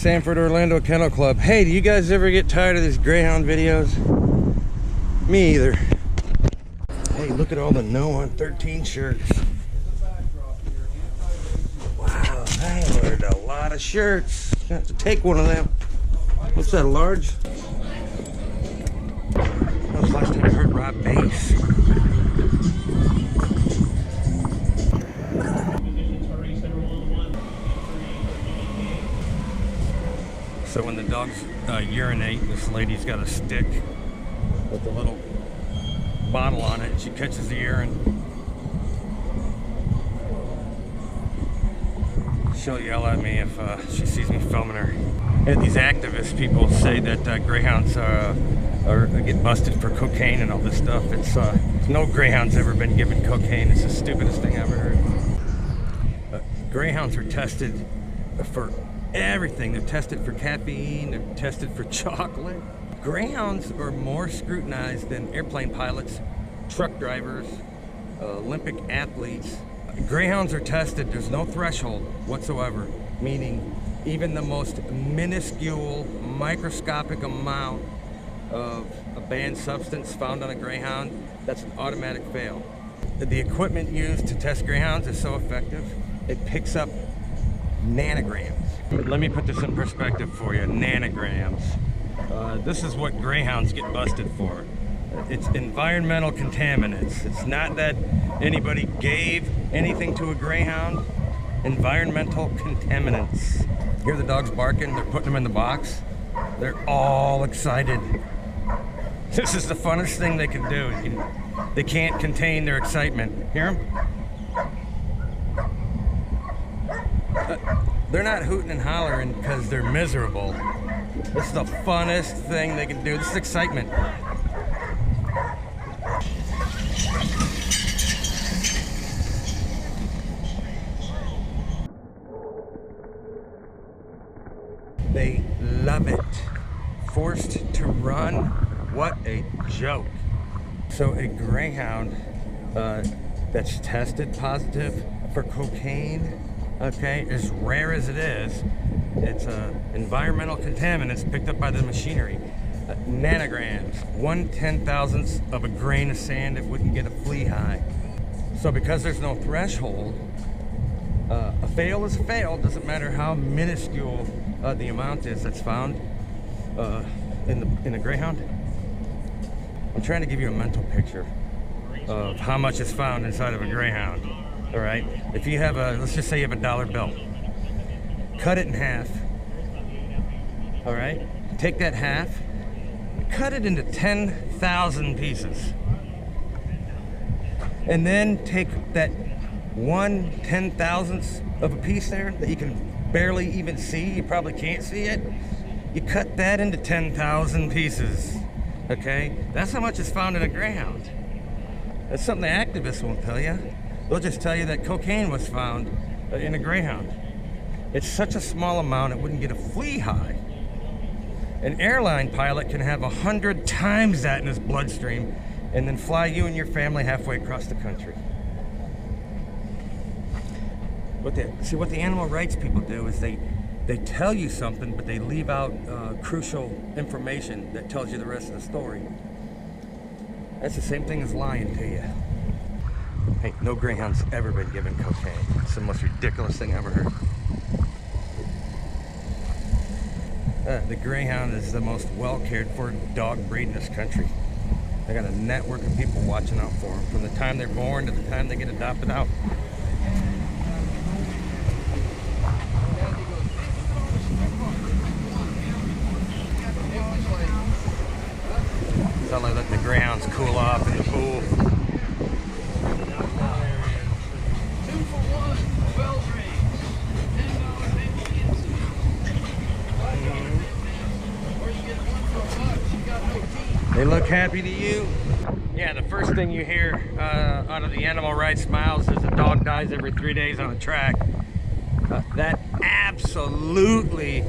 Sanford Orlando Kennel Club. Hey, do you guys ever get tired of these Greyhound videos? Me either. Hey, look at all the No on 13 shirts. Wow, I ordered a lot of shirts. I have to take one of them. What's that, a large? That was the last time I heard Rob bass. So when the dogs urinate, this lady's got a stick with a little bottle on it. She catches the urine. She'll yell at me if she sees me filming her. And these activist people say that greyhounds get busted for cocaine and all this stuff. It's no greyhound's ever been given cocaine. It's the stupidest thing I've ever heard. Greyhounds are tested for everything. They're tested for caffeine, they're tested for chocolate. Greyhounds are more scrutinized than airplane pilots, truck drivers, Olympic athletes. Greyhounds are tested, there's no threshold whatsoever, meaning even the most minuscule, microscopic amount of a banned substance found on a greyhound, that's an automatic fail. The equipment used to test greyhounds is so effective, it picks up nanograms. Let me put this in perspective for you, nanograms. This is what greyhounds get busted for. It's environmental contaminants. It's not that anybody gave anything to a greyhound. Environmental contaminants. Hear the dogs barking, they're putting them in the box. They're all excited. This is the funnest thing they can do. They can't contain their excitement. Hear them? They're not hooting and hollering because they're miserable. It's the funnest thing they can do. This is excitement. They love it. Forced to run, what a joke. So a greyhound that's tested positive for cocaine, okay, as rare as it is, it's environmental contaminants picked up by the machinery. Nanograms, 1/10,000th of a grain of sand that wouldn't get a flea high. So because there's no threshold, a fail is a fail, doesn't matter how minuscule the amount is that's found in a greyhound. I'm trying to give you a mental picture of how much is found inside of a greyhound. All right, if you have let's just say you have a dollar bill, cut it in half. All right, take that half, cut it into 10,000 pieces, and then take that 1/10,000th of a piece there that you can barely even see, you probably can't see it, you cut that into 10,000 pieces. Okay, that's how much is found in a greyhound. That's something the activists won't tell you. They'll just tell you that cocaine was found in a greyhound. It's such a small amount it wouldn't get a flea high. An airline pilot can have 100 times that in his bloodstream and then fly you and your family halfway across the country. What the animal rights people do is they tell you something, but they leave out crucial information that tells you the rest of the story. That's the same thing as lying to you. Hey, no greyhound's ever been given cocaine. It's the most ridiculous thing I ever heard. The greyhound is the most well cared for dog breed in this country. They got a network of people watching out for them from the time they're born to the time they get adopted out. So I let the greyhounds cool off in the pool. They look happy to you? Yeah, the first thing you hear out of the animal rights mouths is a dog dies every 3 days on a track. That absolutely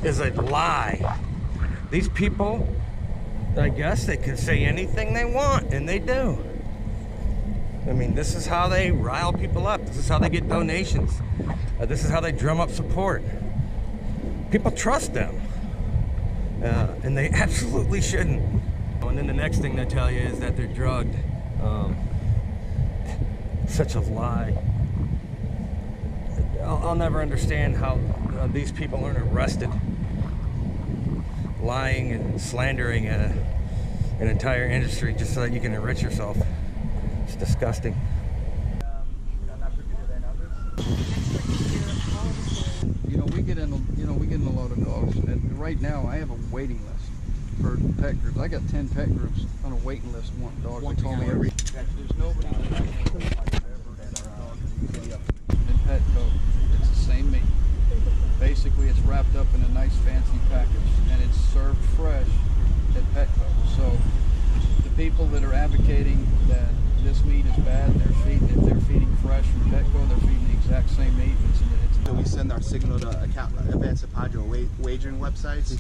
is a lie. These people, I guess they can say anything they want, and they do. I mean, this is how they rile people up. This is how they get donations. This is how they drum up support. people trust them. And they absolutely shouldn't. And then the next thing they tell you is that they're drugged. Such a lie. I'll never understand how these people aren't arrested. Lying and slandering an entire industry just so that you can enrich yourself. It's disgusting. We get in a lot of dogs, and right now I have a waiting list for pet groups. I got 10 pet groups on a waiting list wanting dogs. They call me every. There's nobody in Petco. It's the same meat. Basically, it's wrapped up in a nice fancy package, and it's served fresh at Petco. So the people that are advocating that this meat is bad, if they're feeding fresh from Petco, they're feeding the exact same meat. So we send our signal to Advanced Padre wagering websites.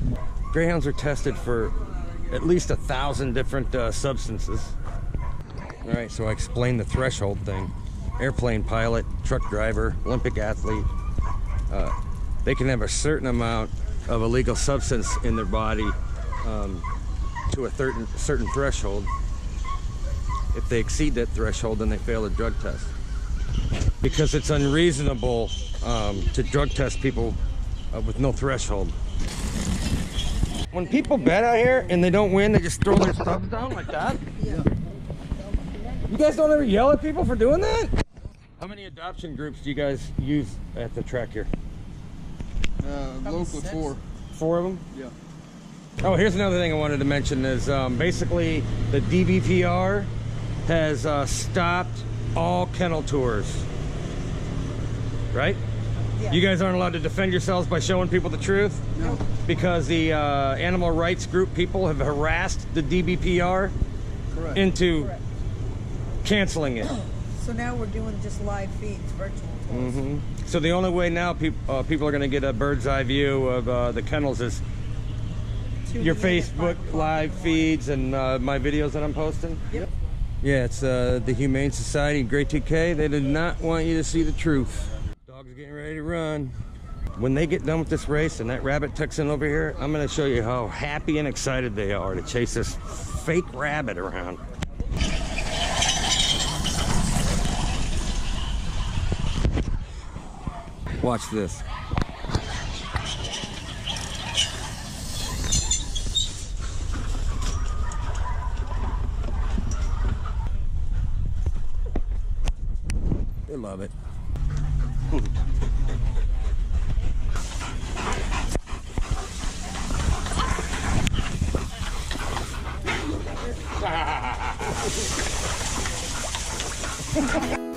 Greyhounds are tested for at least 1,000 different substances. All right, so I explained the threshold thing. Airplane pilot, truck driver, Olympic athlete, they can have a certain amount of illegal substance in their body to a certain threshold. If they exceed that threshold, then they fail a drug test. Because it's unreasonable to drug test people with no threshold. When people bet out here and they don't win, they just throw their stuff down like that? Yeah. You guys don't ever yell at people for doing that? How many adoption groups do you guys use at the track here? Locally 4. 4 of them? Yeah. Oh, here's another thing I wanted to mention is basically the DBPR has stopped all kennel tours. Right? Yeah. You guys aren't allowed to defend yourselves by showing people the truth? No. Because the animal rights group people have harassed the DBPR Correct. into Correct. canceling it. So now we're doing just live feeds, virtual tours. So the only way now people are going to get a bird's eye view of the kennels is your Facebook live feeds and my videos that I'm posting. Yep. Yeah, it's the Humane Society, Great TK. They did not want you to see the truth. Dogs are getting ready to run. When they get done with this race and that rabbit tucks in over here, I'm going to show you how happy and excited they are to chase this fake rabbit around. Watch this. They love it. Ha ha ha ha.